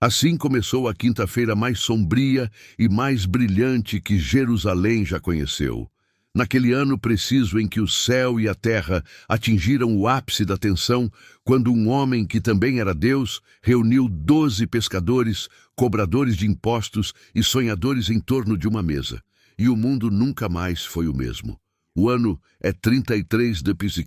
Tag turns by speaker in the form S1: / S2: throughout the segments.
S1: Assim começou a quinta-feira mais sombria e mais brilhante que Jerusalém já conheceu. Naquele ano preciso em que o céu e a terra atingiram o ápice da tensão, quando um homem que também era Deus reuniu 12 pescadores, cobradores de impostos e sonhadores em torno de uma mesa. E o mundo nunca mais foi o mesmo. O ano é 33 d.C.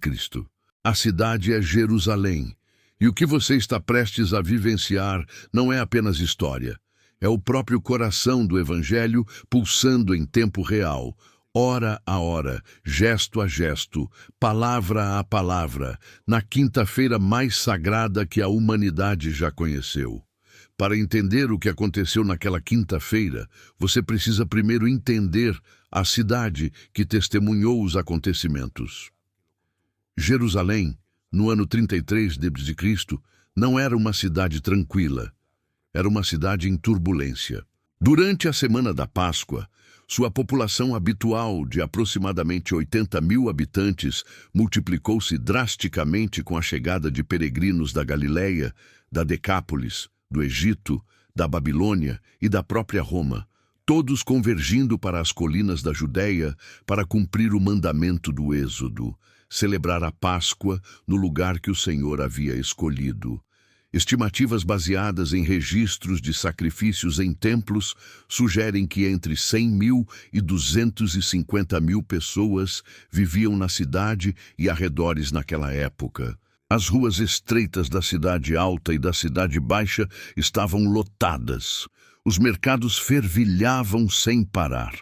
S1: A cidade é Jerusalém. E o que você está prestes a vivenciar não é apenas história. É o próprio coração do Evangelho pulsando em tempo real, hora a hora, gesto a gesto, palavra a palavra, na quinta-feira mais sagrada que a humanidade já conheceu. Para entender o que aconteceu naquela quinta-feira, você precisa primeiro entender a cidade que testemunhou os acontecimentos. Jerusalém, no ano 33 d.C., não era uma cidade tranquila. Era uma cidade em turbulência. Durante a semana da Páscoa, sua população habitual de aproximadamente 80 mil habitantes multiplicou-se drasticamente com a chegada de peregrinos da Galileia, da Decápolis, do Egito, da Babilônia e da própria Roma, todos convergindo para as colinas da Judéia para cumprir o mandamento do Êxodo, celebrar a Páscoa no lugar que o Senhor havia escolhido. Estimativas baseadas em registros de sacrifícios em templos sugerem que entre 100 mil e 250 mil pessoas viviam na cidade e arredores naquela época. As ruas estreitas da cidade alta e da cidade baixa estavam lotadas. Os mercados fervilhavam sem parar.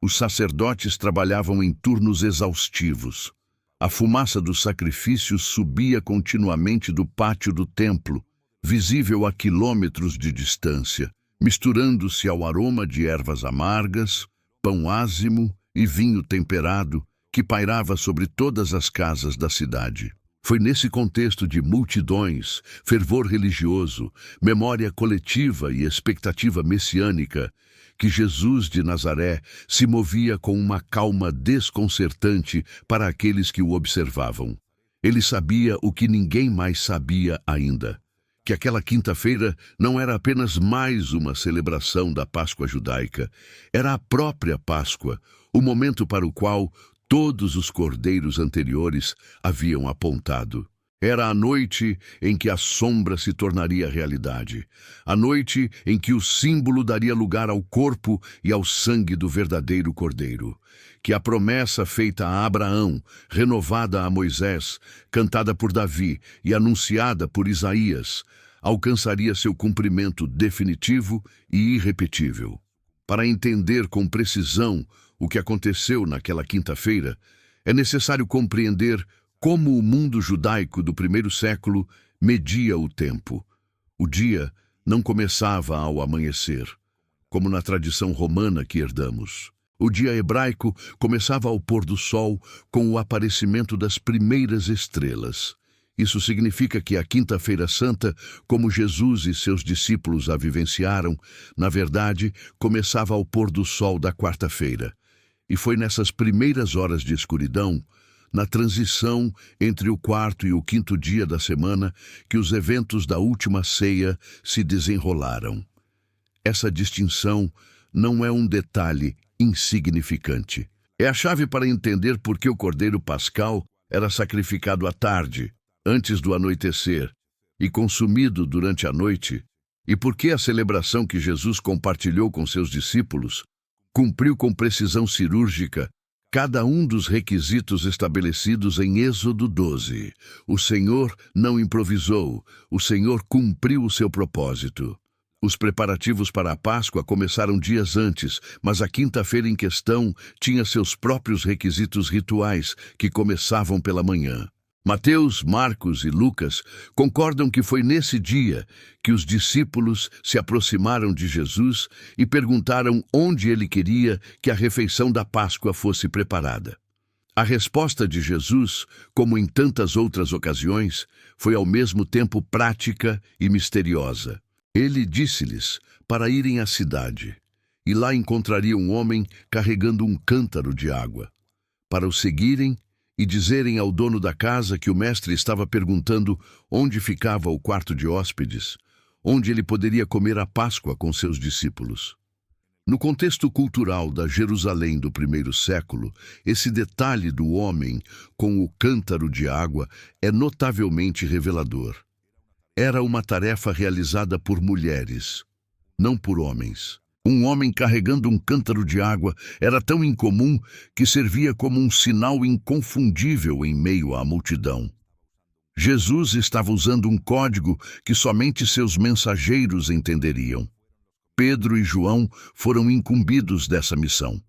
S1: Os sacerdotes trabalhavam em turnos exaustivos. A fumaça dos sacrifícios subia continuamente do pátio do templo, visível a quilômetros de distância, misturando-se ao aroma de ervas amargas, pão ázimo e vinho temperado que pairava sobre todas as casas da cidade. Foi nesse contexto de multidões, fervor religioso, memória coletiva e expectativa messiânica que Jesus de Nazaré se movia com uma calma desconcertante para aqueles que o observavam. Ele sabia o que ninguém mais sabia ainda, que aquela quinta-feira não era apenas mais uma celebração da Páscoa judaica, era a própria Páscoa, o momento para o qual todos os cordeiros anteriores haviam apontado. Era a noite em que a sombra se tornaria realidade, a noite em que o símbolo daria lugar ao corpo e ao sangue do verdadeiro cordeiro, que a promessa feita a Abraão, renovada a Moisés, cantada por Davi e anunciada por Isaías, alcançaria seu cumprimento definitivo e irrepetível. Para entender com precisão o que aconteceu naquela quinta-feira, é necessário compreender como o mundo judaico do primeiro século media o tempo. O dia não começava ao amanhecer, como na tradição romana que herdamos. O dia hebraico começava ao pôr do sol com o aparecimento das primeiras estrelas. Isso significa que a Quinta-feira Santa, como Jesus e seus discípulos a vivenciaram, na verdade, começava ao pôr do sol da quarta-feira. E foi nessas primeiras horas de escuridão, na transição entre o quarto e o quinto dia da semana, que os eventos da última ceia se desenrolaram. Essa distinção não é um detalhe insignificante. É a chave para entender por que o cordeiro pascal era sacrificado à tarde, antes do anoitecer, e consumido durante a noite, e por que a celebração que Jesus compartilhou com seus discípulos cumpriu com precisão cirúrgica cada um dos requisitos estabelecidos em Êxodo 12. O Senhor não improvisou, o Senhor cumpriu o seu propósito. Os preparativos para a Páscoa começaram dias antes, mas a quinta-feira em questão tinha seus próprios requisitos rituais, que começavam pela manhã. Mateus, Marcos e Lucas concordam que foi nesse dia que os discípulos se aproximaram de Jesus e perguntaram onde ele queria que a refeição da Páscoa fosse preparada. A resposta de Jesus, como em tantas outras ocasiões, foi ao mesmo tempo prática e misteriosa. Ele disse-lhes para irem à cidade, e lá encontrariam um homem carregando um cântaro de água. Para o seguirem e dizerem ao dono da casa que o mestre estava perguntando onde ficava o quarto de hóspedes, onde ele poderia comer a Páscoa com seus discípulos. No contexto cultural da Jerusalém do primeiro século, esse detalhe do homem com o cântaro de água é notavelmente revelador. Era uma tarefa realizada por mulheres, não por homens. Um homem carregando um cântaro de água era tão incomum que servia como um sinal inconfundível em meio à multidão. Jesus estava usando um código que somente seus mensageiros entenderiam. Pedro e João foram incumbidos dessa missão.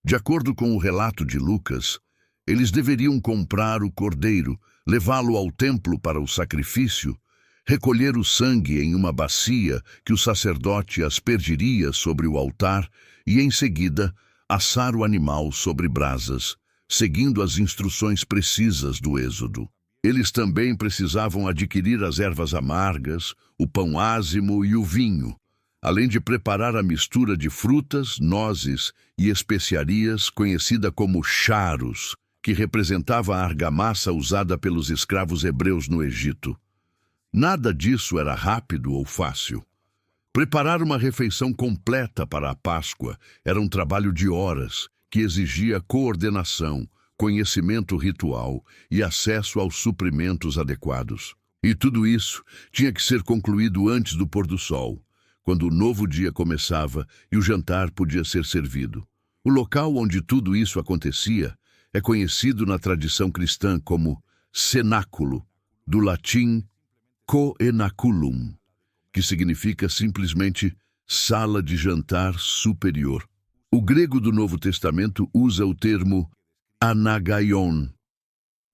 S1: De acordo com o relato de Lucas, eles deveriam comprar o cordeiro, levá-lo ao templo para o sacrifício, recolher o sangue em uma bacia que o sacerdote aspergiria sobre o altar e, em seguida, assar o animal sobre brasas, seguindo as instruções precisas do Êxodo. Eles também precisavam adquirir as ervas amargas, o pão ázimo e o vinho, além de preparar a mistura de frutas, nozes e especiarias conhecida como charos, que representava a argamassa usada pelos escravos hebreus no Egito. Nada disso era rápido ou fácil. Preparar uma refeição completa para a Páscoa era um trabalho de horas que exigia coordenação, conhecimento ritual e acesso aos suprimentos adequados. E tudo isso tinha que ser concluído antes do pôr do sol, quando o novo dia começava e o jantar podia ser servido. O local onde tudo isso acontecia é conhecido na tradição cristã como cenáculo, do latim coenaculum, que significa simplesmente sala de jantar superior. O grego do Novo Testamento usa o termo anagaion,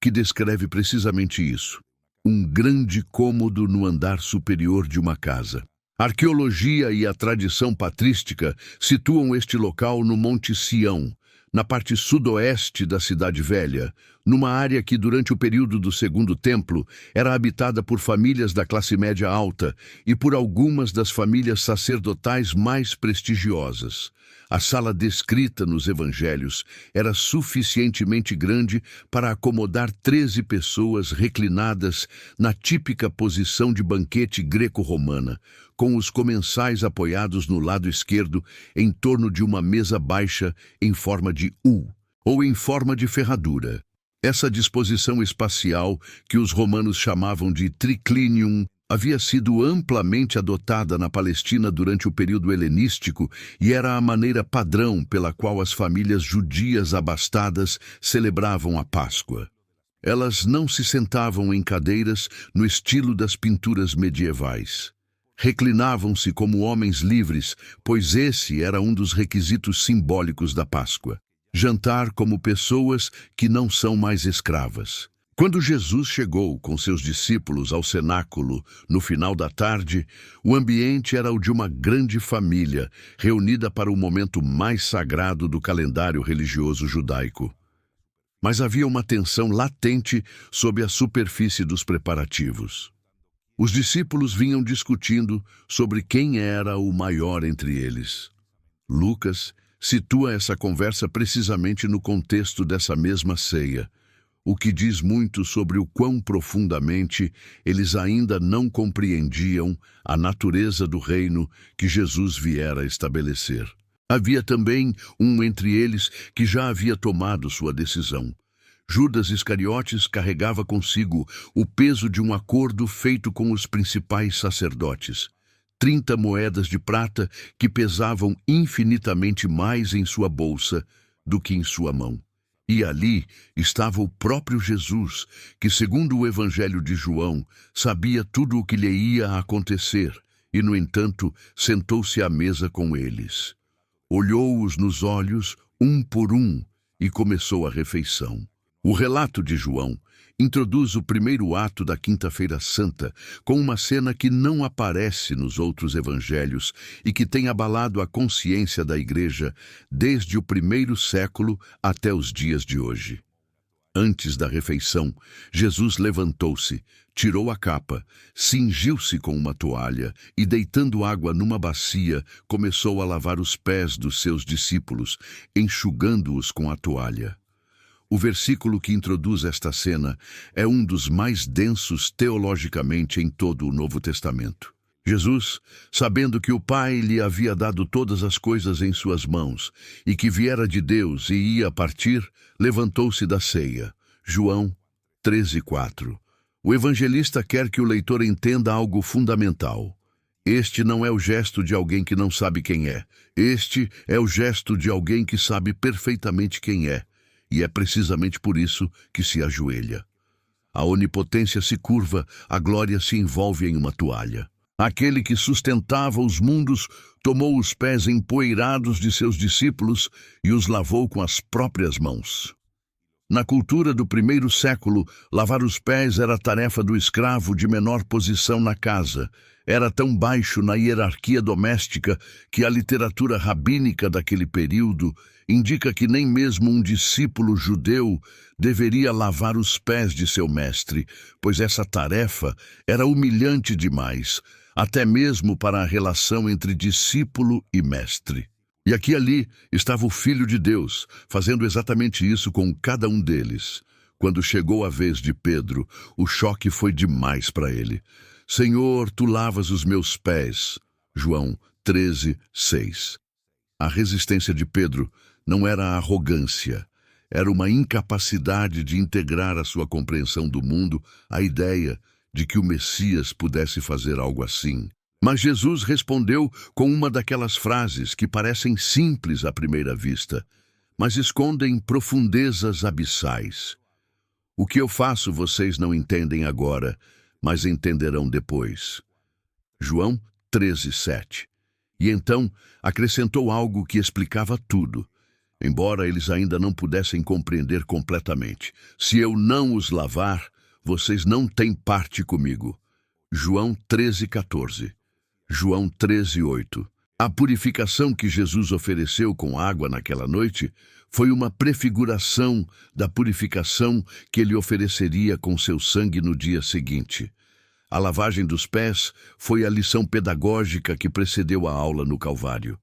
S1: que descreve precisamente isso, um grande cômodo no andar superior de uma casa. A arqueologia e a tradição patrística situam este local no Monte Sião, na parte sudoeste da Cidade Velha, numa área que, durante o período do Segundo Templo, era habitada por famílias da classe média alta e por algumas das famílias sacerdotais mais prestigiosas. A sala descrita nos evangelhos era suficientemente grande para acomodar 13 pessoas reclinadas na típica posição de banquete greco-romana, com os comensais apoiados no lado esquerdo em torno de uma mesa baixa em forma de U, ou em forma de ferradura. Essa disposição espacial, que os romanos chamavam de triclinium, havia sido amplamente adotada na Palestina durante o período helenístico e era a maneira padrão pela qual as famílias judias abastadas celebravam a Páscoa. Elas não se sentavam em cadeiras no estilo das pinturas medievais. Reclinavam-se como homens livres, pois esse era um dos requisitos simbólicos da Páscoa. Jantar como pessoas que não são mais escravas. Quando Jesus chegou com seus discípulos ao cenáculo no final da tarde, o ambiente era o de uma grande família, reunida para o momento mais sagrado do calendário religioso judaico. Mas havia uma tensão latente sob a superfície dos preparativos. Os discípulos vinham discutindo sobre quem era o maior entre eles. Lucas situa essa conversa precisamente no contexto dessa mesma ceia, o que diz muito sobre o quão profundamente eles ainda não compreendiam a natureza do reino que Jesus viera estabelecer. Havia também um entre eles que já havia tomado sua decisão. Judas Iscariotes carregava consigo o peso de um acordo feito com os principais sacerdotes. 30 moedas de prata que pesavam infinitamente mais em sua bolsa do que em sua mão. E ali estava o próprio Jesus, que, segundo o Evangelho de João, sabia tudo o que lhe ia acontecer e, no entanto, sentou-se à mesa com eles. Olhou-os nos olhos, um por um, e começou a refeição. O relato de João introduz o primeiro ato da Quinta-feira Santa com uma cena que não aparece nos outros evangelhos e que tem abalado a consciência da Igreja desde o primeiro século até os dias de hoje. Antes da refeição, Jesus levantou-se, tirou a capa, cingiu-se com uma toalha e, deitando água numa bacia, começou a lavar os pés dos seus discípulos, enxugando-os com a toalha. O versículo que introduz esta cena é um dos mais densos teologicamente em todo o Novo Testamento. Jesus, sabendo que o Pai lhe havia dado todas as coisas em suas mãos e que viera de Deus e ia partir, levantou-se da ceia. João 13:4. O evangelista quer que o leitor entenda algo fundamental. Este não é o gesto de alguém que não sabe quem é. Este é o gesto de alguém que sabe perfeitamente quem é. E é precisamente por isso que se ajoelha. A onipotência se curva, a glória se envolve em uma toalha. Aquele que sustentava os mundos tomou os pés empoeirados de seus discípulos e os lavou com as próprias mãos. Na cultura do primeiro século, lavar os pés era a tarefa do escravo de menor posição na casa. Era tão baixo na hierarquia doméstica que a literatura rabínica daquele período indica que nem mesmo um discípulo judeu deveria lavar os pés de seu mestre, pois essa tarefa era humilhante demais, até mesmo para a relação entre discípulo e mestre. E aqui e ali estava o Filho de Deus, fazendo exatamente isso com cada um deles. Quando chegou a vez de Pedro, o choque foi demais para ele. Senhor, tu lavas os meus pés. João 13:6. A resistência de Pedro não era a arrogância, era uma incapacidade de integrar a sua compreensão do mundo à ideia de que o Messias pudesse fazer algo assim. Mas Jesus respondeu com uma daquelas frases que parecem simples à primeira vista, mas escondem profundezas abissais. O que eu faço vocês não entendem agora, mas entenderão depois. João 13:7. E então acrescentou algo que explicava tudo, embora eles ainda não pudessem compreender completamente. Se eu não os lavar, vocês não têm parte comigo. João 13:14. João 13:8. A purificação que Jesus ofereceu com água naquela noite foi uma prefiguração da purificação que ele ofereceria com seu sangue no dia seguinte. A lavagem dos pés foi a lição pedagógica que precedeu a aula no Calvário.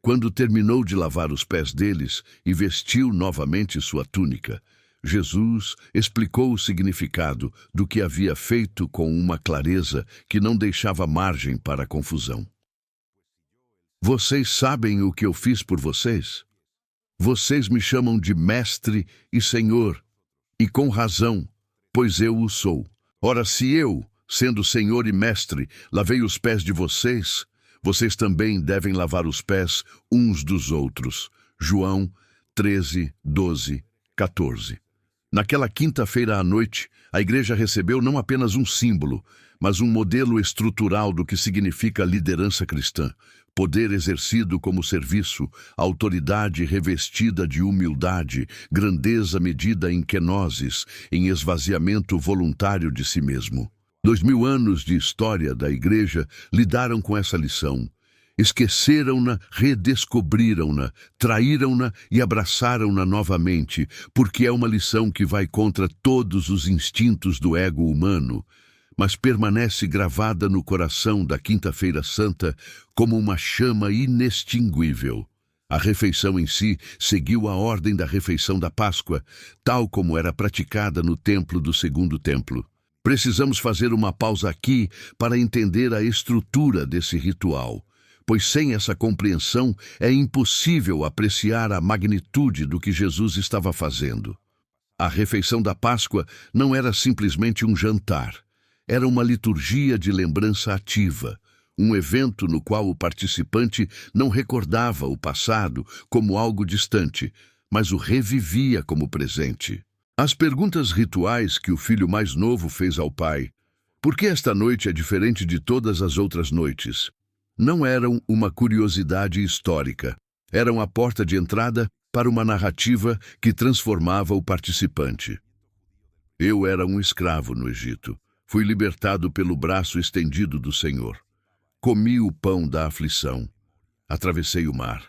S1: Quando terminou de lavar os pés deles e vestiu novamente sua túnica, Jesus explicou o significado do que havia feito com uma clareza que não deixava margem para a confusão. Vocês sabem o que eu fiz por vocês? Vocês me chamam de Mestre e Senhor, e com razão, pois eu o sou. Ora, se eu, sendo Senhor e Mestre, lavei os pés de vocês, vocês também devem lavar os pés uns dos outros. João 13:12-14. Naquela quinta-feira à noite, a igreja recebeu não apenas um símbolo, mas um modelo estrutural do que significa liderança cristã, poder exercido como serviço, autoridade revestida de humildade, grandeza medida em kenoses, em esvaziamento voluntário de si mesmo. 2000 anos de história da igreja lidaram com essa lição. Esqueceram-na, redescobriram-na, traíram-na e abraçaram-na novamente, porque é uma lição que vai contra todos os instintos do ego humano, mas permanece gravada no coração da Quinta-feira Santa como uma chama inextinguível. A refeição em si seguiu a ordem da refeição da Páscoa, tal como era praticada no templo do Segundo Templo. Precisamos fazer uma pausa aqui para entender a estrutura desse ritual, pois sem essa compreensão é impossível apreciar a magnitude do que Jesus estava fazendo. A refeição da Páscoa não era simplesmente um jantar, era uma liturgia de lembrança ativa, um evento no qual o participante não recordava o passado como algo distante, mas o revivia como presente. As perguntas rituais que o filho mais novo fez ao pai, por que esta noite é diferente de todas as outras noites? Não eram uma curiosidade histórica, eram a porta de entrada para uma narrativa que transformava o participante. Eu era um escravo no Egito. Fui libertado pelo braço estendido do Senhor. Comi o pão da aflição. Atravessei o mar.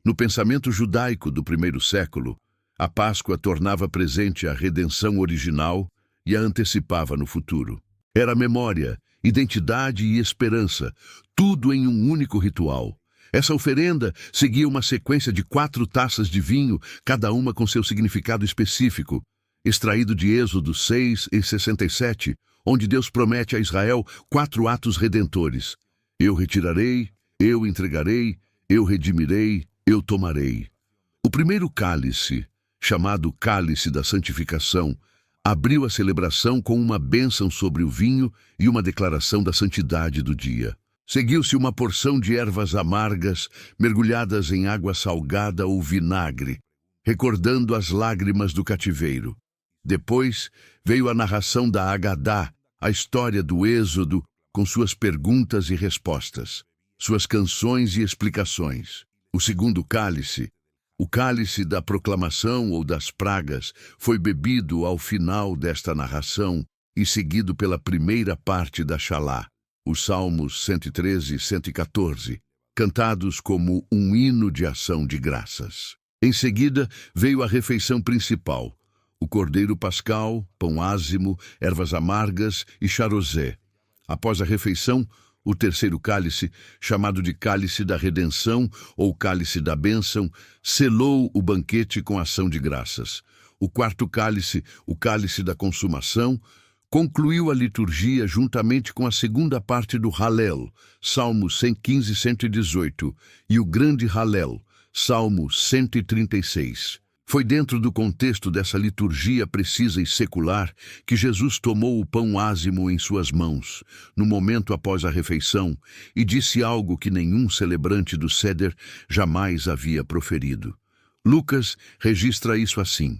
S1: No pensamento judaico do primeiro século, a Páscoa tornava presente a redenção original e a antecipava no futuro. Era memória, identidade e esperança, tudo em um único ritual. Essa oferenda seguia uma sequência de 4 taças de vinho, cada uma com seu significado específico, extraído de Êxodo 6:67, onde Deus promete a Israel 4 atos redentores: eu retirarei, eu entregarei, eu redimirei, eu tomarei. O primeiro cálice, chamado Cálice da Santificação, abriu a celebração com uma bênção sobre o vinho e uma declaração da santidade do dia. Seguiu-se uma porção de ervas amargas, mergulhadas em água salgada ou vinagre, recordando as lágrimas do cativeiro. Depois veio a narração da Agadá, a história do Êxodo, com suas perguntas e respostas, suas canções e explicações. O segundo cálice, o cálice da proclamação ou das pragas, foi bebido ao final desta narração e seguido pela primeira parte da Shalá, os Salmos 113 e 114, cantados como um hino de ação de graças. Em seguida, veio a refeição principal, o cordeiro pascal, pão ázimo, ervas amargas e charosé. Após a refeição, o terceiro cálice, chamado de Cálice da Redenção ou Cálice da Bênção, selou o banquete com ação de graças. O quarto cálice, o Cálice da Consumação, concluiu a liturgia juntamente com a segunda parte do Halel, Salmos 115 e 118, e o grande Halel, Salmo 136. Foi dentro do contexto dessa liturgia precisa e secular que Jesus tomou o pão ázimo em suas mãos, no momento após a refeição, e disse algo que nenhum celebrante do Seder jamais havia proferido. Lucas registra isso assim: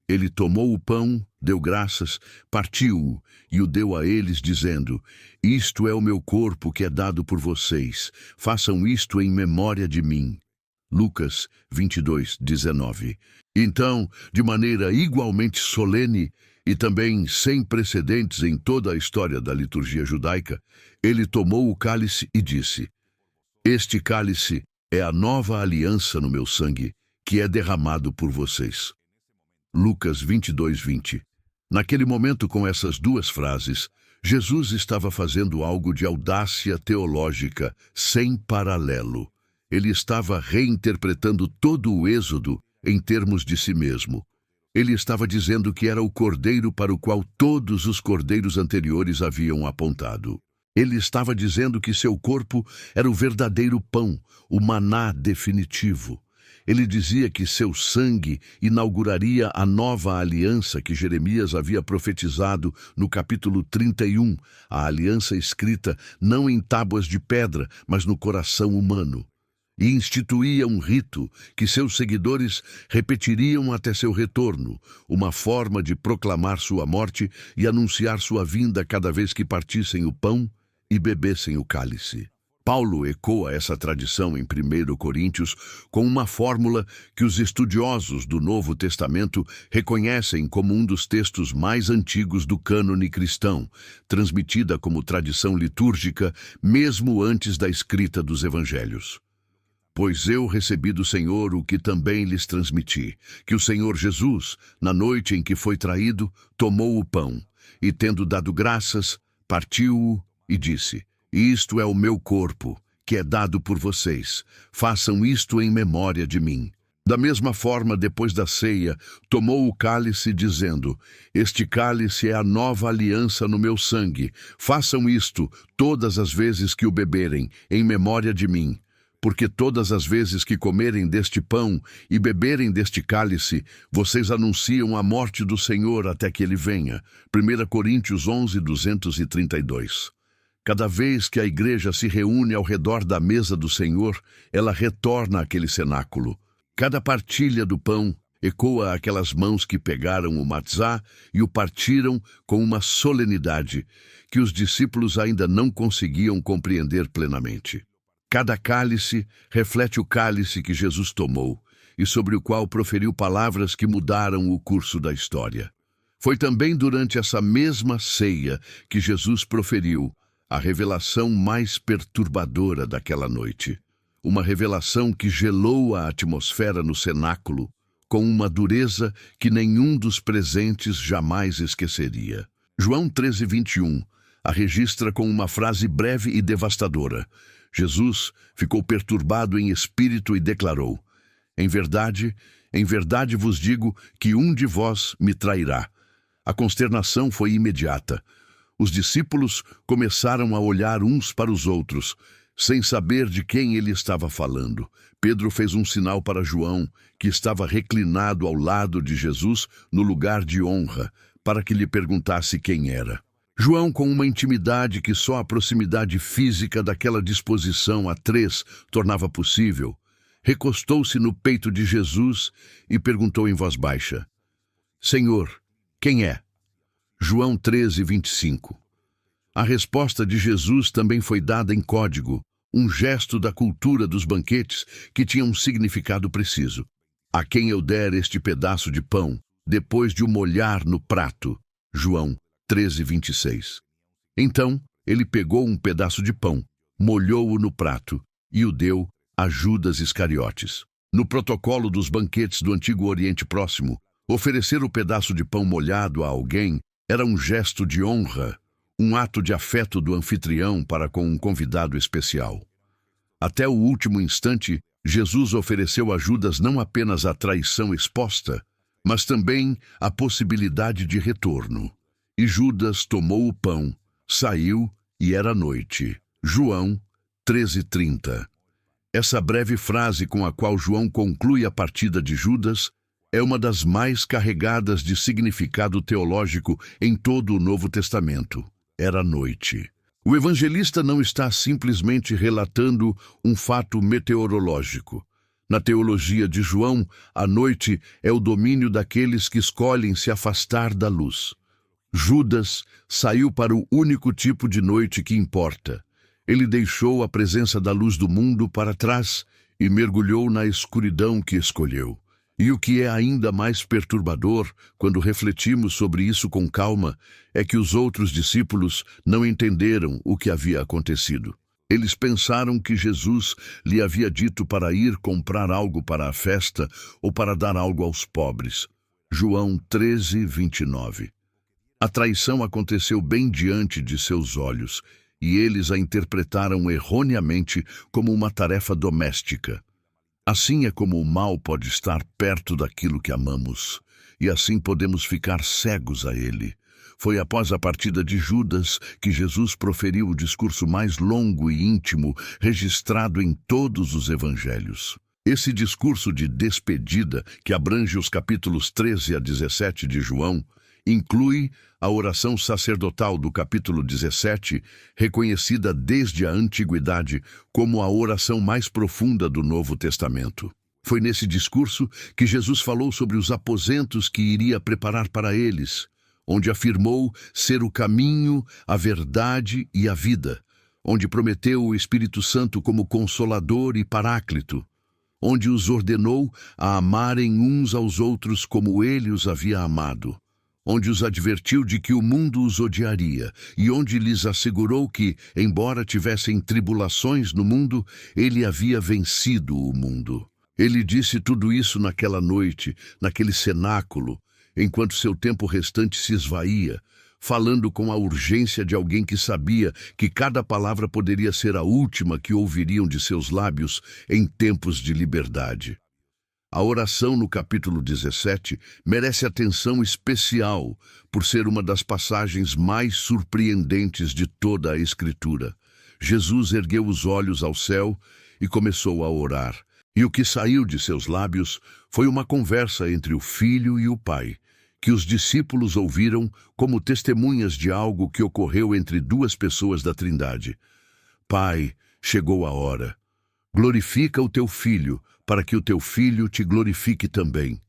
S1: ele tomou o pão, deu graças, partiu-o e o deu a eles, dizendo: isto é o meu corpo que é dado por vocês, façam isto em memória de mim. Lucas 22, 19. Então, de maneira igualmente solene e também sem precedentes em toda a história da liturgia judaica, ele tomou o cálice e disse: este cálice é a nova aliança no meu sangue, que é derramado por vocês. Lucas 22, 20. Naquele momento, com essas duas frases, Jesus estava fazendo algo de audácia teológica sem paralelo. Ele estava reinterpretando todo o Êxodo em termos de si mesmo. Ele estava dizendo que era o cordeiro para o qual todos os cordeiros anteriores haviam apontado. Ele estava dizendo que seu corpo era o verdadeiro pão, o maná definitivo. Ele dizia que seu sangue inauguraria a nova aliança que Jeremias havia profetizado no capítulo 31, a aliança escrita não em tábuas de pedra, mas no coração humano. E instituía um rito que seus seguidores repetiriam até seu retorno, uma forma de proclamar sua morte e anunciar sua vinda cada vez que partissem o pão e bebessem o cálice. Paulo ecoa essa tradição em 1 Coríntios com uma fórmula que os estudiosos do Novo Testamento reconhecem como um dos textos mais antigos do cânone cristão, transmitida como tradição litúrgica mesmo antes da escrita dos evangelhos. Pois eu recebi do Senhor o que também lhes transmiti, que o Senhor Jesus, na noite em que foi traído, tomou o pão, e tendo dado graças, partiu-o e disse: isto é o meu corpo, que é dado por vocês. Façam isto em memória de mim. Da mesma forma, depois da ceia, tomou o cálice, dizendo: este cálice é a nova aliança no meu sangue. Façam isto todas as vezes que o beberem, em memória de mim. Porque todas as vezes que comerem deste pão e beberem deste cálice, vocês anunciam a morte do Senhor até que ele venha. 1 Coríntios 11, 232. Cada vez que a igreja se reúne ao redor da mesa do Senhor, ela retorna àquele cenáculo. Cada partilha do pão ecoa aquelas mãos que pegaram o matzá e o partiram com uma solenidade que os discípulos ainda não conseguiam compreender plenamente. Cada cálice reflete o cálice que Jesus tomou e sobre o qual proferiu palavras que mudaram o curso da história. Foi também durante essa mesma ceia que Jesus proferiu a revelação mais perturbadora daquela noite. Uma revelação que gelou a atmosfera no cenáculo com uma dureza que nenhum dos presentes jamais esqueceria. João 13, 21 a registra com uma frase breve e devastadora. Jesus ficou perturbado em espírito e declarou: em verdade vos digo que um de vós me trairá. A consternação foi imediata. Os discípulos começaram a olhar uns para os outros, sem saber de quem ele estava falando. Pedro fez um sinal para João, que estava reclinado ao lado de Jesus no lugar de honra, para que lhe perguntasse quem era. João, com uma intimidade que só a proximidade física daquela disposição a três tornava possível, recostou-se no peito de Jesus e perguntou em voz baixa: Senhor, quem é? João 13:25. A resposta de Jesus também foi dada em código, um gesto da cultura dos banquetes que tinha um significado preciso. A quem eu der este pedaço de pão, depois de o molhar no prato. João 13:26. Então, ele pegou um pedaço de pão, molhou-o no prato e o deu a Judas Iscariotes. No protocolo dos banquetes do Antigo Oriente Próximo, oferecer o pedaço de pão molhado a alguém era um gesto de honra, um ato de afeto do anfitrião para com um convidado especial. Até o último instante, Jesus ofereceu a Judas não apenas a traição exposta, mas também a possibilidade de retorno. E Judas tomou o pão, saiu e era noite. João 13:30. Essa breve frase com a qual João conclui a partida de Judas é uma das mais carregadas de significado teológico em todo o Novo Testamento. Era noite. O evangelista não está simplesmente relatando um fato meteorológico. Na teologia de João, a noite é o domínio daqueles que escolhem se afastar da luz. Judas saiu para o único tipo de noite que importa. Ele deixou a presença da luz do mundo para trás e mergulhou na escuridão que escolheu. E o que é ainda mais perturbador, quando refletimos sobre isso com calma, é que os outros discípulos não entenderam o que havia acontecido. Eles pensaram que Jesus lhe havia dito para ir comprar algo para a festa ou para dar algo aos pobres. João 13:29. A traição aconteceu bem diante de seus olhos, e eles a interpretaram erroneamente como uma tarefa doméstica. Assim é como o mal pode estar perto daquilo que amamos, e assim podemos ficar cegos a ele. Foi após a partida de Judas que Jesus proferiu o discurso mais longo e íntimo registrado em todos os evangelhos. Esse discurso de despedida, que abrange os capítulos 13 a 17 de João, inclui a oração sacerdotal do capítulo 17, reconhecida desde a antiguidade como a oração mais profunda do Novo Testamento. Foi nesse discurso que Jesus falou sobre os aposentos que iria preparar para eles, onde afirmou ser o caminho, a verdade e a vida, onde prometeu o Espírito Santo como Consolador e Paráclito, onde os ordenou a amarem uns aos outros como ele os havia amado, onde os advertiu de que o mundo os odiaria e onde lhes assegurou que, embora tivessem tribulações no mundo, ele havia vencido o mundo. Ele disse tudo isso naquela noite, naquele cenáculo, enquanto seu tempo restante se esvaía, falando com a urgência de alguém que sabia que cada palavra poderia ser a última que ouviriam de seus lábios em tempos de liberdade. A oração no capítulo 17 merece atenção especial por ser uma das passagens mais surpreendentes de toda a Escritura. Jesus ergueu os olhos ao céu e começou a orar, e o que saiu de seus lábios foi uma conversa entre o Filho e o Pai, que os discípulos ouviram como testemunhas de algo que ocorreu entre duas pessoas da Trindade. Pai, chegou a hora. Glorifica o teu Filho, para que o teu Filho te glorifique também.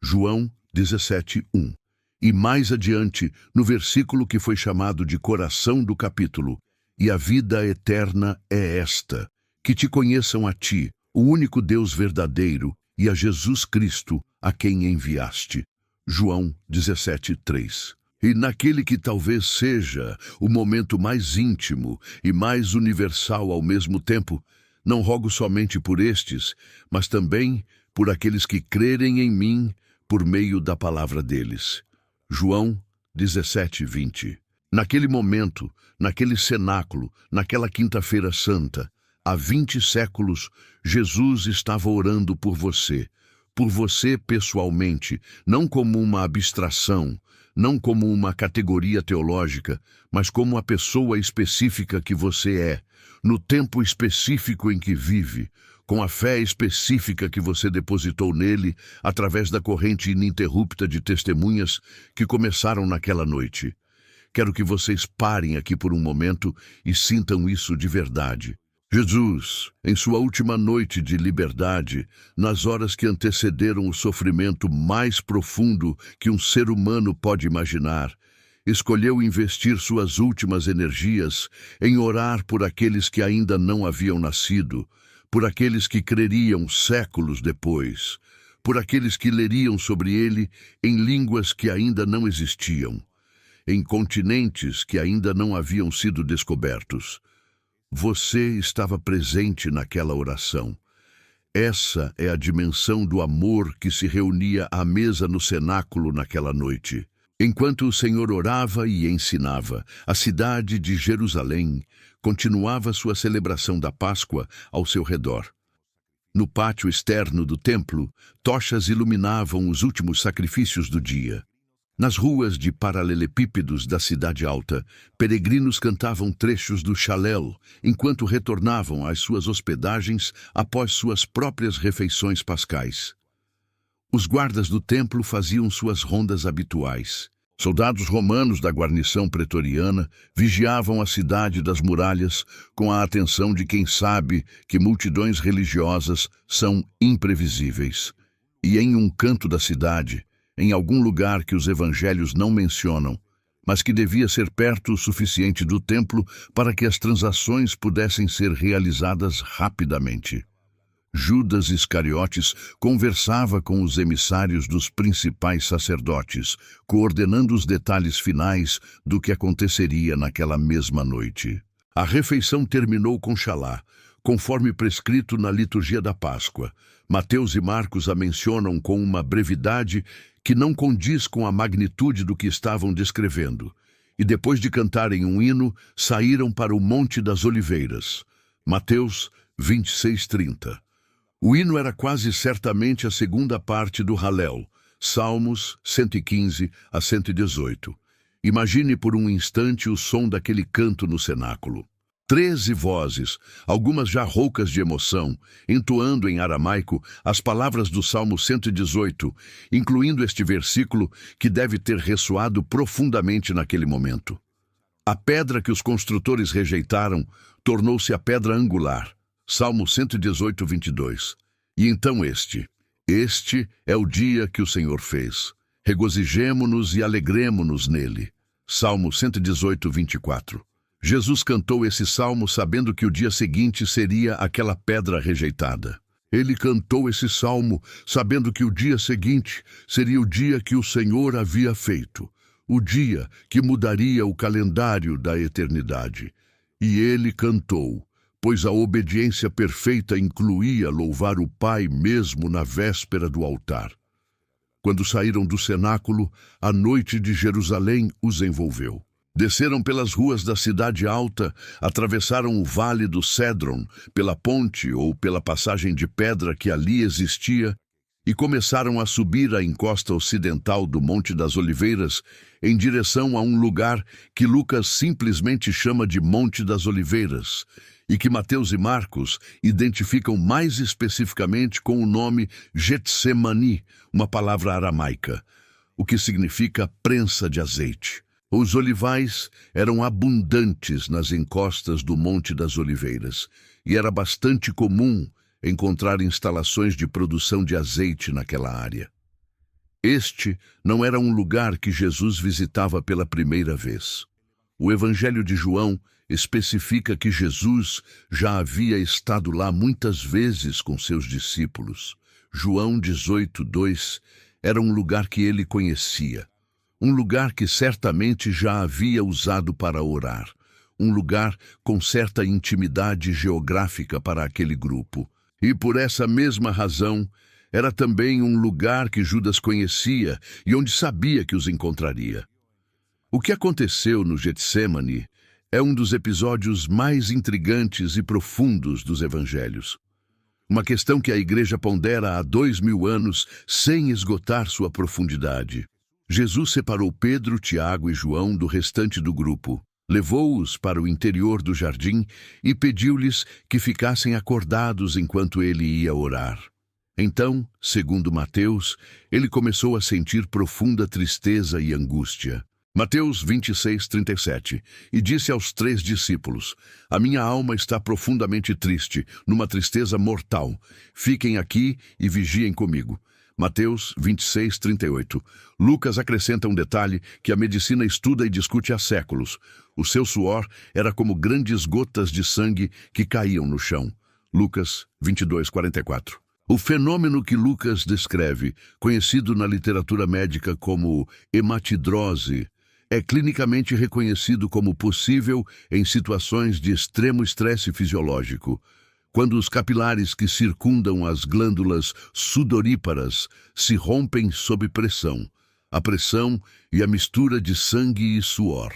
S1: João 17:1. E mais adiante, no versículo que foi chamado de coração do capítulo, e a vida eterna é esta, que te conheçam a ti, o único Deus verdadeiro, e a Jesus Cristo, a quem enviaste. João 17:3. E naquele que talvez seja o momento mais íntimo e mais universal ao mesmo tempo, não rogo somente por estes, mas também por aqueles que crerem em mim por meio da palavra deles. João 17:20. Naquele momento, naquele cenáculo, naquela quinta-feira santa, há 20 séculos, Jesus estava orando por você, por você pessoalmente, não como uma abstração, não como uma categoria teológica, mas como a pessoa específica que você é, no tempo específico em que vive, com a fé específica que você depositou nele através da corrente ininterrupta de testemunhas que começaram naquela noite. Quero que vocês parem aqui por um momento e sintam isso de verdade. Jesus, em sua última noite de liberdade, nas horas que antecederam o sofrimento mais profundo que um ser humano pode imaginar, escolheu investir suas últimas energias em orar por aqueles que ainda não haviam nascido, por aqueles que creriam séculos depois, por aqueles que leriam sobre ele em línguas que ainda não existiam, em continentes que ainda não haviam sido descobertos. Você estava presente naquela oração. Essa é a dimensão do amor que se reunia à mesa no cenáculo naquela noite. Enquanto o Senhor orava e ensinava, a cidade de Jerusalém continuava sua celebração da Páscoa ao seu redor. No pátio externo do templo, tochas iluminavam os últimos sacrifícios do dia. Nas ruas de paralelepípedos da cidade alta, peregrinos cantavam trechos do Shalel enquanto retornavam às suas hospedagens após suas próprias refeições pascais. Os guardas do templo faziam suas rondas habituais. Soldados romanos da guarnição pretoriana vigiavam a cidade das muralhas com a atenção de quem sabe que multidões religiosas são imprevisíveis. E em um canto da cidade, em algum lugar que os evangelhos não mencionam, mas que devia ser perto o suficiente do templo para que as transações pudessem ser realizadas rapidamente. Judas Iscariotes conversava com os emissários dos principais sacerdotes, coordenando os detalhes finais do que aconteceria naquela mesma noite. A refeição terminou com Shalá, conforme prescrito na liturgia da Páscoa. Mateus e Marcos a mencionam com uma brevidade que não condiz com a magnitude do que estavam descrevendo. E depois de cantarem um hino, saíram para o Monte das Oliveiras. Mateus 26:30. O hino era quase certamente a segunda parte do Halel, Salmos 115 a 118. Imagine por um instante o som daquele canto no cenáculo. 13 vozes, algumas já roucas de emoção, entoando em aramaico as palavras do Salmo 118, incluindo este versículo que deve ter ressoado profundamente naquele momento. A pedra que os construtores rejeitaram tornou-se a pedra angular. Salmo 118, 22. E então este é o dia que o Senhor fez. Regozijemo-nos e alegremo-nos nele. Salmo 118, 24. Jesus cantou esse salmo sabendo que o dia seguinte seria aquela pedra rejeitada. Ele cantou esse salmo sabendo que o dia seguinte seria o dia que o Senhor havia feito, o dia que mudaria o calendário da eternidade. E ele cantou, pois a obediência perfeita incluía louvar o Pai mesmo na véspera do altar. Quando saíram do cenáculo, a noite de Jerusalém os envolveu. Desceram pelas ruas da cidade alta, atravessaram o vale do Cédron, pela ponte ou pela passagem de pedra que ali existia, e começaram a subir a encosta ocidental do Monte das Oliveiras, em direção a um lugar que Lucas simplesmente chama de Monte das Oliveiras, e que Mateus e Marcos identificam mais especificamente com o nome Getsemani, uma palavra aramaica, o que significa prensa de azeite. Os olivais eram abundantes nas encostas do Monte das Oliveiras, e era bastante comum encontrar instalações de produção de azeite naquela área. Este não era um lugar que Jesus visitava pela primeira vez. O Evangelho de João especifica que Jesus já havia estado lá muitas vezes com seus discípulos. João 18:2 era um lugar que ele conhecia. Um lugar que certamente já havia usado para orar, um lugar com certa intimidade geográfica para aquele grupo. E por essa mesma razão, era também um lugar que Judas conhecia e onde sabia que os encontraria. O que aconteceu no Getsemane é um dos episódios mais intrigantes e profundos dos evangelhos. Uma questão que a Igreja pondera há 2000 anos sem esgotar sua profundidade. Jesus separou Pedro, Tiago e João do restante do grupo, levou-os para o interior do jardim e pediu-lhes que ficassem acordados enquanto ele ia orar. Então, segundo Mateus, ele começou a sentir profunda tristeza e angústia. Mateus 26:37, e disse aos 3 discípulos: A minha alma está profundamente triste, numa tristeza mortal. Fiquem aqui e vigiem comigo. Mateus 26:38. Lucas acrescenta um detalhe que a medicina estuda e discute há séculos. O seu suor era como grandes gotas de sangue que caíam no chão. Lucas 22:44. O fenômeno que Lucas descreve, conhecido na literatura médica como hematidrose, é clinicamente reconhecido como possível em situações de extremo estresse fisiológico, quando os capilares que circundam as glândulas sudoríparas se rompem sob pressão, a pressão e a mistura de sangue e suor.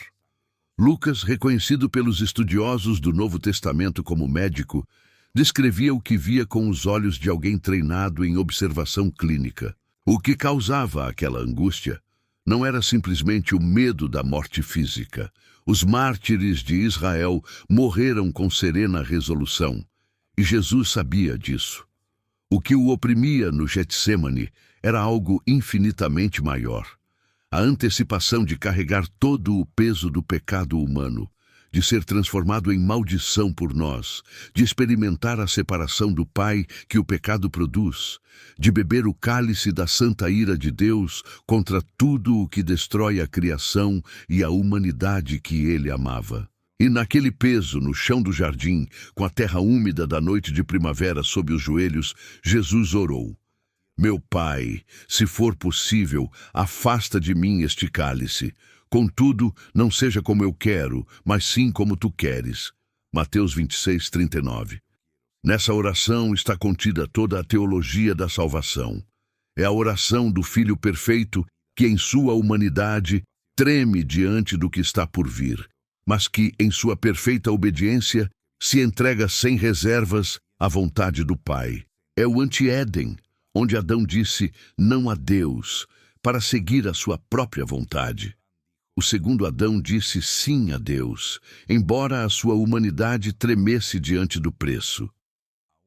S1: Lucas, reconhecido pelos estudiosos do Novo Testamento como médico, descrevia o que via com os olhos de alguém treinado em observação clínica. O que causava aquela angústia não era simplesmente o medo da morte física. Os mártires de Israel morreram com serena resolução, e Jesus sabia disso. O que o oprimia no Getsêmani era algo infinitamente maior. A antecipação de carregar todo o peso do pecado humano, de ser transformado em maldição por nós, de experimentar a separação do Pai que o pecado produz, de beber o cálice da santa ira de Deus contra tudo o que destrói a criação e a humanidade que ele amava. E naquele peso, no chão do jardim, com a terra úmida da noite de primavera sob os joelhos, Jesus orou: Meu Pai, se for possível, afasta de mim este cálice. Contudo, não seja como eu quero, mas sim como tu queres. Mateus 26:39. Nessa oração está contida toda a teologia da salvação. É a oração do Filho perfeito que, em sua humanidade, treme diante do que está por vir, mas que, em sua perfeita obediência, se entrega sem reservas à vontade do Pai. É o anti-Éden, onde Adão disse não a Deus, para seguir a sua própria vontade. O segundo Adão disse sim a Deus, embora a sua humanidade tremesse diante do preço.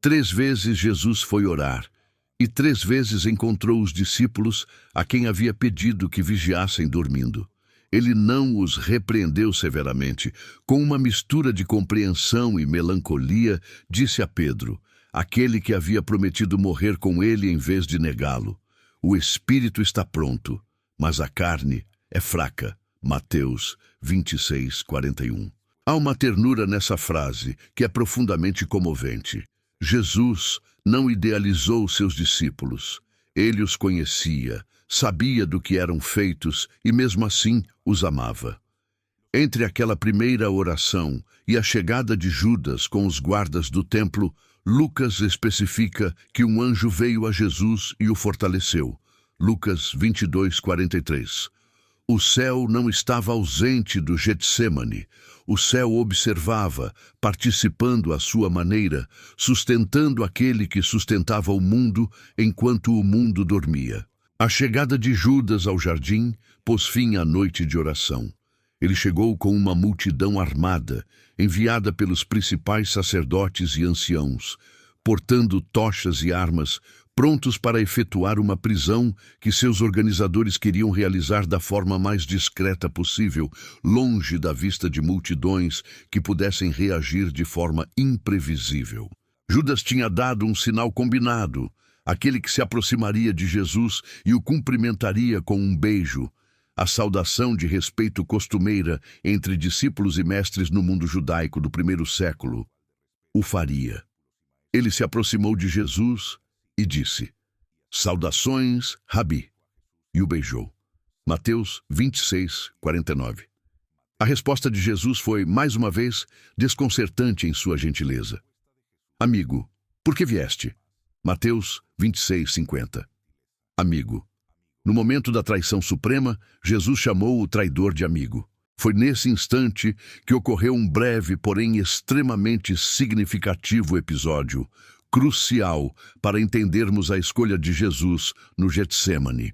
S1: 3 vezes Jesus foi orar, e 3 vezes encontrou os discípulos a quem havia pedido que vigiassem dormindo. Ele não os repreendeu severamente. Com uma mistura de compreensão e melancolia, disse a Pedro, aquele que havia prometido morrer com ele em vez de negá-lo: O espírito está pronto, mas a carne é fraca. Mateus 26:41. Há uma ternura nessa frase que é profundamente comovente. Jesus não idealizou seus discípulos. Ele os conhecia, sabia do que eram feitos e mesmo assim os amava. Entre aquela primeira oração e a chegada de Judas com os guardas do templo, Lucas especifica que um anjo veio a Jesus e o fortaleceu. Lucas 22:43. O céu não estava ausente do Getsêmani. O céu observava, participando à sua maneira, sustentando aquele que sustentava o mundo enquanto o mundo dormia. A chegada de Judas ao jardim pôs fim à noite de oração. Ele chegou com uma multidão armada, enviada pelos principais sacerdotes e anciãos, portando tochas e armas, prontos para efetuar uma prisão que seus organizadores queriam realizar da forma mais discreta possível, longe da vista de multidões que pudessem reagir de forma imprevisível. Judas tinha dado um sinal combinado, aquele que se aproximaria de Jesus e o cumprimentaria com um beijo, a saudação de respeito costumeira entre discípulos e mestres no mundo judaico do primeiro século. O faria. Ele se aproximou de Jesus e disse: Saudações, Rabi, e o beijou. Mateus 26:49. A resposta de Jesus foi, mais uma vez, desconcertante em sua gentileza. Amigo, por que vieste? Mateus 26:50. Amigo. No momento da traição suprema, Jesus chamou o traidor de amigo. Foi nesse instante que ocorreu um breve, porém extremamente significativo episódio, crucial para entendermos a escolha de Jesus no Getsêmani.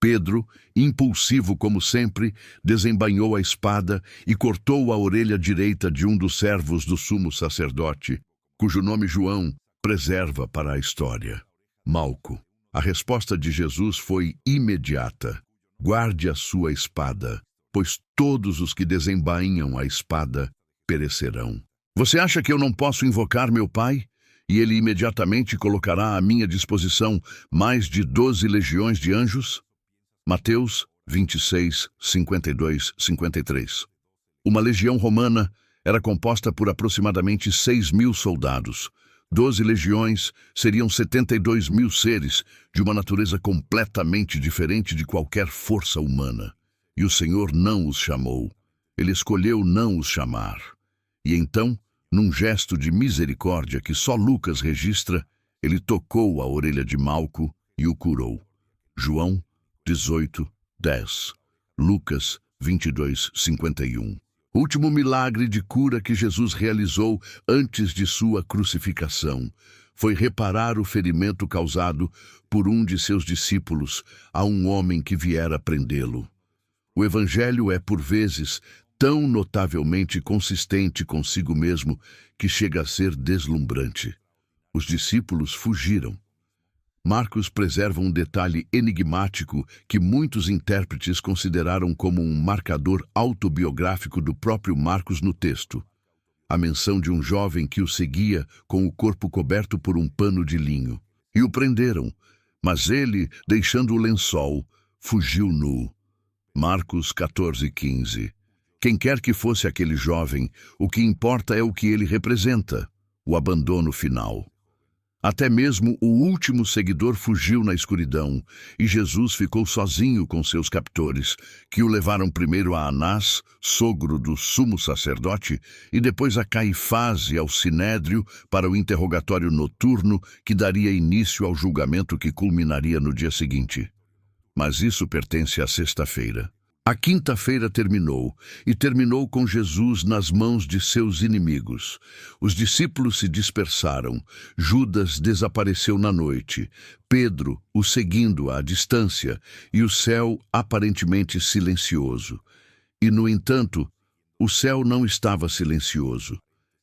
S1: Pedro, impulsivo como sempre, desembainhou a espada e cortou a orelha direita de um dos servos do sumo sacerdote, cujo nome João preserva para a história. Malco. A resposta de Jesus foi imediata. Guarde a sua espada, pois todos os que desembainham a espada perecerão. Você acha que eu não posso invocar meu Pai? E ele imediatamente colocará à minha disposição mais de 12 legiões de anjos? Mateus 26, 52, 53. Uma legião romana era composta por aproximadamente 6.000 soldados. 12 legiões seriam 72.000 seres de uma natureza completamente diferente de qualquer força humana. E o Senhor não os chamou. Ele escolheu não os chamar. E então, num gesto de misericórdia que só Lucas registra, ele tocou a orelha de Malco e o curou. João 18, 10. Lucas 22, 51. Último milagre de cura que Jesus realizou antes de sua crucificação foi reparar o ferimento causado por um de seus discípulos a um homem que viera prendê-lo. O Evangelho é, por vezes, tão notavelmente consistente consigo mesmo que chega a ser deslumbrante. Os discípulos fugiram. Marcos preserva um detalhe enigmático que muitos intérpretes consideraram como um marcador autobiográfico do próprio Marcos no texto. A menção de um jovem que o seguia com o corpo coberto por um pano de linho. E o prenderam, mas ele, deixando o lençol, fugiu nu. Marcos 14, 15. Quem quer que fosse aquele jovem, o que importa é o que ele representa, o abandono final. Até mesmo o último seguidor fugiu na escuridão, e Jesus ficou sozinho com seus captores, que o levaram primeiro a Anás, sogro do sumo sacerdote, e depois a Caifás e ao Sinédrio para o interrogatório noturno que daria início ao julgamento que culminaria no dia seguinte. Mas isso pertence à sexta-feira. A quinta-feira terminou, e terminou com Jesus nas mãos de seus inimigos. Os discípulos se dispersaram, Judas desapareceu na noite, Pedro o seguindo à distância, e o céu aparentemente silencioso. E, no entanto, o céu não estava silencioso.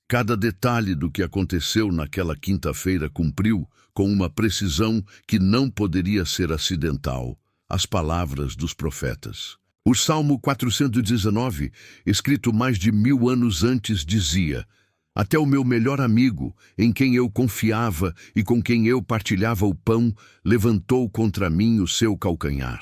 S1: Cada detalhe do que aconteceu naquela quinta-feira cumpriu, com uma precisão que não poderia ser acidental, as palavras dos profetas. O Salmo 419, escrito mais de 1000 anos antes, dizia: Até o meu melhor amigo, em quem eu confiava e com quem eu partilhava o pão, levantou contra mim o seu calcanhar.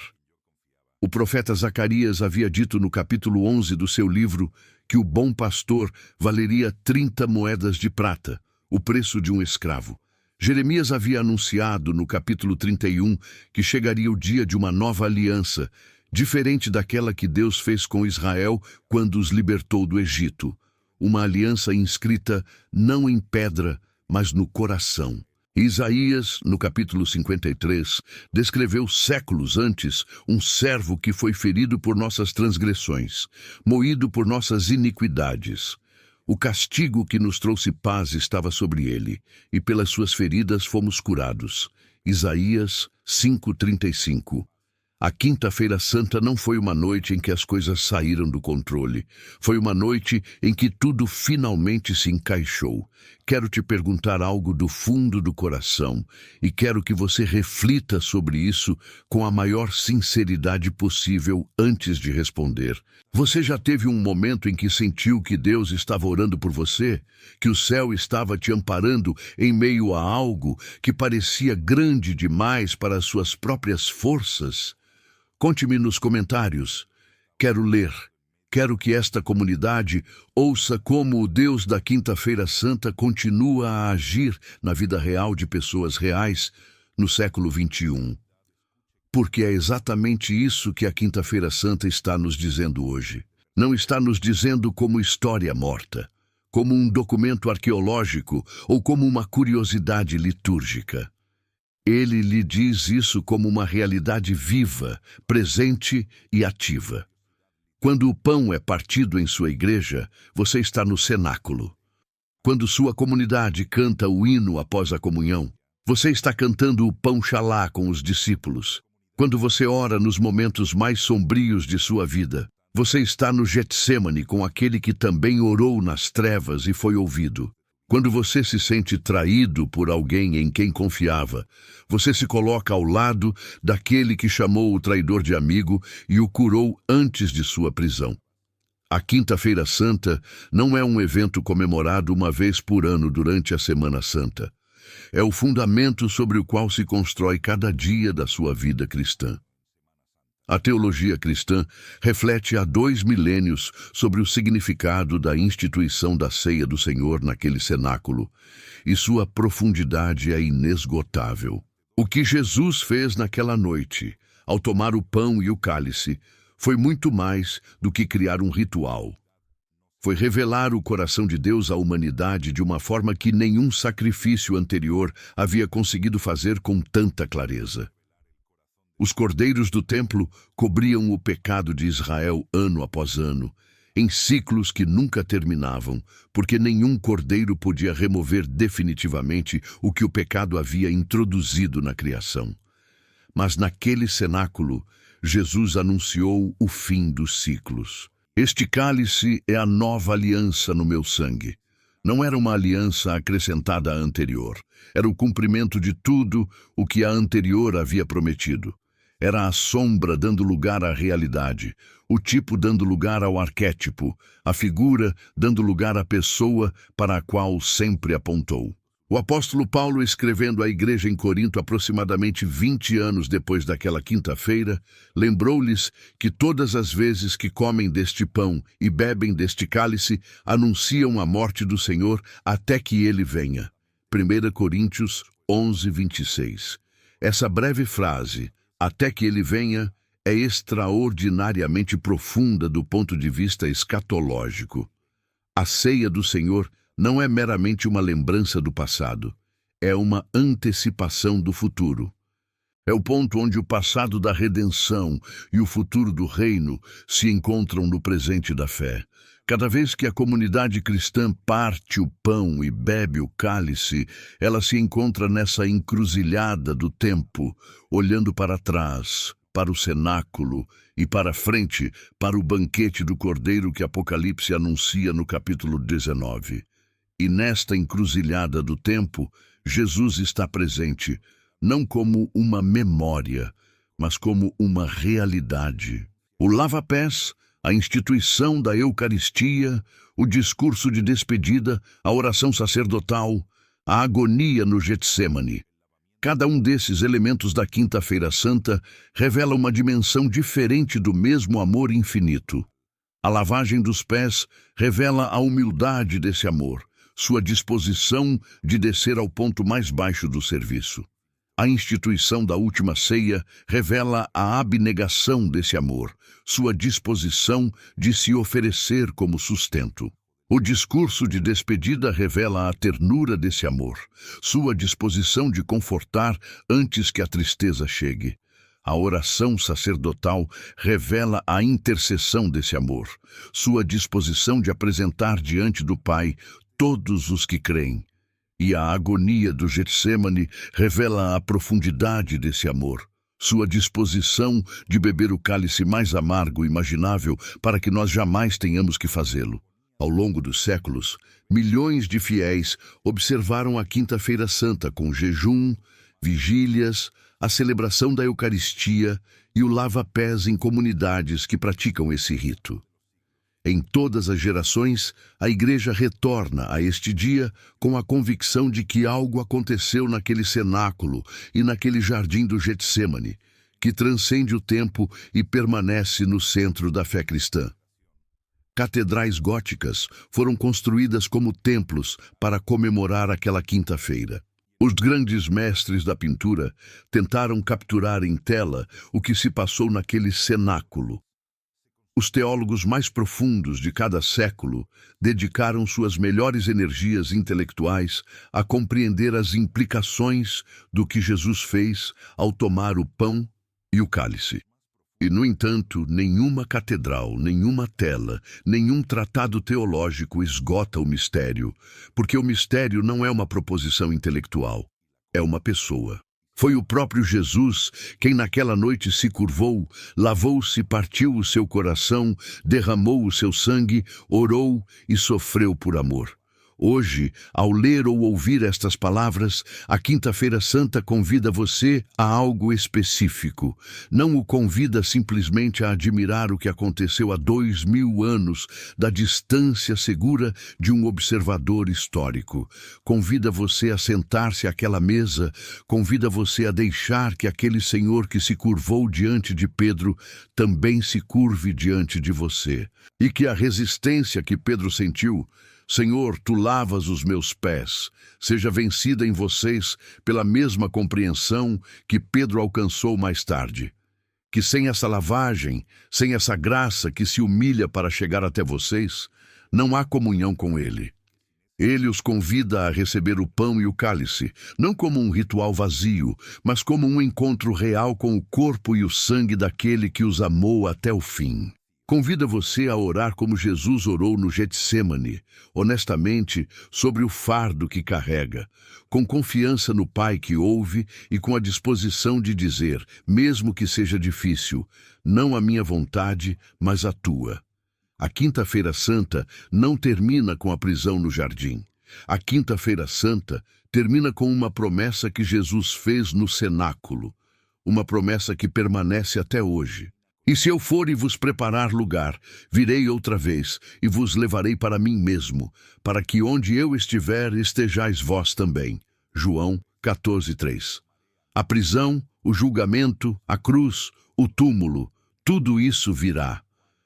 S1: O profeta Zacarias havia dito no capítulo 11 do seu livro que o bom pastor valeria 30 moedas de prata, o preço de um escravo. Jeremias havia anunciado no capítulo 31 que chegaria o dia de uma nova aliança, diferente daquela que Deus fez com Israel quando os libertou do Egito. Uma aliança inscrita não em pedra, mas no coração. Isaías, no capítulo 53, descreveu séculos antes um servo que foi ferido por nossas transgressões, moído por nossas iniquidades. O castigo que nos trouxe paz estava sobre ele, e pelas suas feridas fomos curados. Isaías 5:35. A Quinta-feira Santa não foi uma noite em que as coisas saíram do controle. Foi uma noite em que tudo finalmente se encaixou. Quero te perguntar algo do fundo do coração e quero que você reflita sobre isso com a maior sinceridade possível antes de responder. Você já teve um momento em que sentiu que Deus estava orando por você? Que o céu estava te amparando em meio a algo que parecia grande demais para as suas próprias forças? Conte-me nos comentários. Quero ler. Quero que esta comunidade ouça como o Deus da Quinta-feira Santa continua a agir na vida real de pessoas reais no século XXI. Porque é exatamente isso que a Quinta-feira Santa está nos dizendo hoje. Não está nos dizendo como história morta, como um documento arqueológico ou como uma curiosidade litúrgica. Ele lhe diz isso como uma realidade viva, presente e ativa. Quando o pão é partido em sua igreja, você está no cenáculo. Quando sua comunidade canta o hino após a comunhão, você está cantando o pão xalá com os discípulos. Quando você ora nos momentos mais sombrios de sua vida, você está no Getsêmani com aquele que também orou nas trevas e foi ouvido. Quando você se sente traído por alguém em quem confiava, você se coloca ao lado daquele que chamou o traidor de amigo e o curou antes de sua prisão. A Quinta-feira Santa não é um evento comemorado uma vez por ano durante a Semana Santa. É o fundamento sobre o qual se constrói cada dia da sua vida cristã. A teologia cristã reflete há 2 milênios sobre o significado da instituição da ceia do Senhor naquele cenáculo, e sua profundidade é inesgotável. O que Jesus fez naquela noite, ao tomar o pão e o cálice, foi muito mais do que criar um ritual. Foi revelar o coração de Deus à humanidade de uma forma que nenhum sacrifício anterior havia conseguido fazer com tanta clareza. Os cordeiros do templo cobriam o pecado de Israel ano após ano, em ciclos que nunca terminavam, porque nenhum cordeiro podia remover definitivamente o que o pecado havia introduzido na criação. Mas naquele cenáculo, Jesus anunciou o fim dos ciclos. Este cálice é a nova aliança no meu sangue. Não era uma aliança acrescentada à anterior. Era o cumprimento de tudo o que a anterior havia prometido. Era a sombra dando lugar à realidade, o tipo dando lugar ao arquétipo, a figura dando lugar à pessoa para a qual sempre apontou. O apóstolo Paulo, escrevendo à igreja em Corinto aproximadamente 20 anos depois daquela quinta-feira, lembrou-lhes que todas as vezes que comem deste pão e bebem deste cálice, anunciam a morte do Senhor até que ele venha. 1 Coríntios 11, 26. Essa breve frase, até que ele venha, é extraordinariamente profunda do ponto de vista escatológico. A ceia do Senhor não é meramente uma lembrança do passado, é uma antecipação do futuro. É o ponto onde o passado da redenção e o futuro do reino se encontram no presente da fé. Cada vez que a comunidade cristã parte o pão e bebe o cálice, ela se encontra nessa encruzilhada do tempo, olhando para trás, para o cenáculo e para frente, para o banquete do Cordeiro que Apocalipse anuncia no capítulo 19. E nesta encruzilhada do tempo, Jesus está presente, não como uma memória, mas como uma realidade. O lava-pés, a instituição da Eucaristia, o discurso de despedida, a oração sacerdotal, a agonia no Getsêmani. Cada um desses elementos da Quinta-feira Santa revela uma dimensão diferente do mesmo amor infinito. A lavagem dos pés revela a humildade desse amor, sua disposição de descer ao ponto mais baixo do serviço. A instituição da última ceia revela a abnegação desse amor, sua disposição de se oferecer como sustento. O discurso de despedida revela a ternura desse amor, sua disposição de confortar antes que a tristeza chegue. A oração sacerdotal revela a intercessão desse amor, sua disposição de apresentar diante do Pai todos os que creem. E a agonia do Getsêmani revela a profundidade desse amor, sua disposição de beber o cálice mais amargo imaginável para que nós jamais tenhamos que fazê-lo. Ao longo dos séculos, milhões de fiéis observaram a Quinta-feira Santa com jejum, vigílias, a celebração da Eucaristia e o lava-pés em comunidades que praticam esse rito. Em todas as gerações, a Igreja retorna a este dia com a convicção de que algo aconteceu naquele cenáculo e naquele jardim do Getsêmani, que transcende o tempo e permanece no centro da fé cristã. Catedrais góticas foram construídas como templos para comemorar aquela quinta-feira. Os grandes mestres da pintura tentaram capturar em tela o que se passou naquele cenáculo. Os teólogos mais profundos de cada século dedicaram suas melhores energias intelectuais a compreender as implicações do que Jesus fez ao tomar o pão e o cálice. E, no entanto, nenhuma catedral, nenhuma tela, nenhum tratado teológico esgota o mistério, porque o mistério não é uma proposição intelectual, é uma pessoa. Foi o próprio Jesus quem naquela noite se curvou, lavou-se, partiu o seu coração, derramou o seu sangue, orou e sofreu por amor. Hoje, ao ler ou ouvir estas palavras, a Quinta-feira Santa convida você a algo específico. Não o convida simplesmente a admirar o que aconteceu há 2000 anos, da distância segura de um observador histórico. Convida você a sentar-se àquela mesa, convida você a deixar que aquele Senhor que se curvou diante de Pedro também se curve diante de você. E que a resistência que Pedro sentiu, Senhor, tu lavas os meus pés, seja vencida em vocês pela mesma compreensão que Pedro alcançou mais tarde. Que sem essa lavagem, sem essa graça que se humilha para chegar até vocês, não há comunhão com Ele. Ele os convida a receber o pão e o cálice, não como um ritual vazio, mas como um encontro real com o corpo e o sangue daquele que os amou até o fim. Convida você a orar como Jesus orou no Getsêmani, honestamente, sobre o fardo que carrega, com confiança no Pai que ouve e com a disposição de dizer, mesmo que seja difícil, não a minha vontade, mas a tua. A Quinta-feira Santa não termina com a prisão no jardim. A Quinta-feira Santa termina com uma promessa que Jesus fez no cenáculo, uma promessa que permanece até hoje. E se eu for e vos preparar lugar, virei outra vez e vos levarei para mim mesmo, para que onde eu estiver estejais vós também. João 14:3. A prisão, o julgamento, a cruz, o túmulo, tudo isso virá.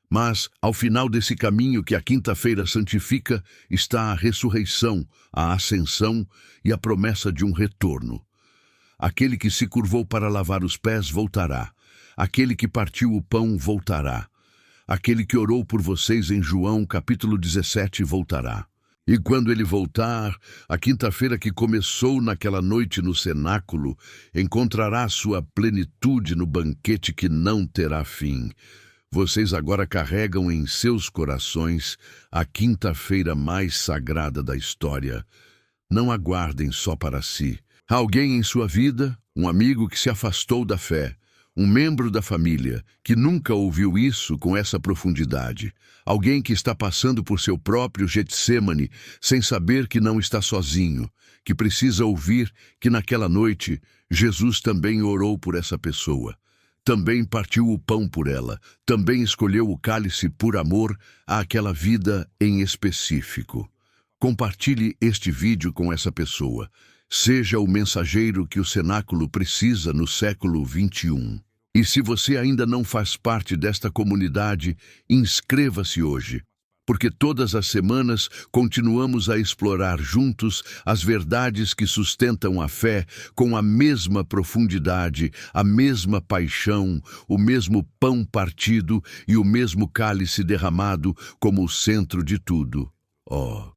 S1: Mas, ao final desse caminho que a Quinta-feira santifica, está a ressurreição, a ascensão e a promessa de um retorno. Aquele que se curvou para lavar os pés voltará. Aquele que partiu o pão voltará. Aquele que orou por vocês em João, capítulo 17, voltará. E quando ele voltar, a quinta-feira que começou naquela noite no cenáculo, encontrará sua plenitude no banquete que não terá fim. Vocês agora carregam em seus corações a quinta-feira mais sagrada da história. Não aguardem só para si. Há alguém em sua vida, um amigo que se afastou da fé, um membro da família que nunca ouviu isso com essa profundidade. Alguém que está passando por seu próprio Getsêmani sem saber que não está sozinho, que precisa ouvir que naquela noite Jesus também orou por essa pessoa. Também partiu o pão por ela, também escolheu o cálice por amor àquela vida em específico. Compartilhe este vídeo com essa pessoa. Seja o mensageiro que o cenáculo precisa no século XXI. E se você ainda não faz parte desta comunidade, inscreva-se hoje, porque todas as semanas continuamos a explorar juntos as verdades que sustentam a fé com a mesma profundidade, a mesma paixão, o mesmo pão partido e o mesmo cálice derramado como o centro de tudo. Oh,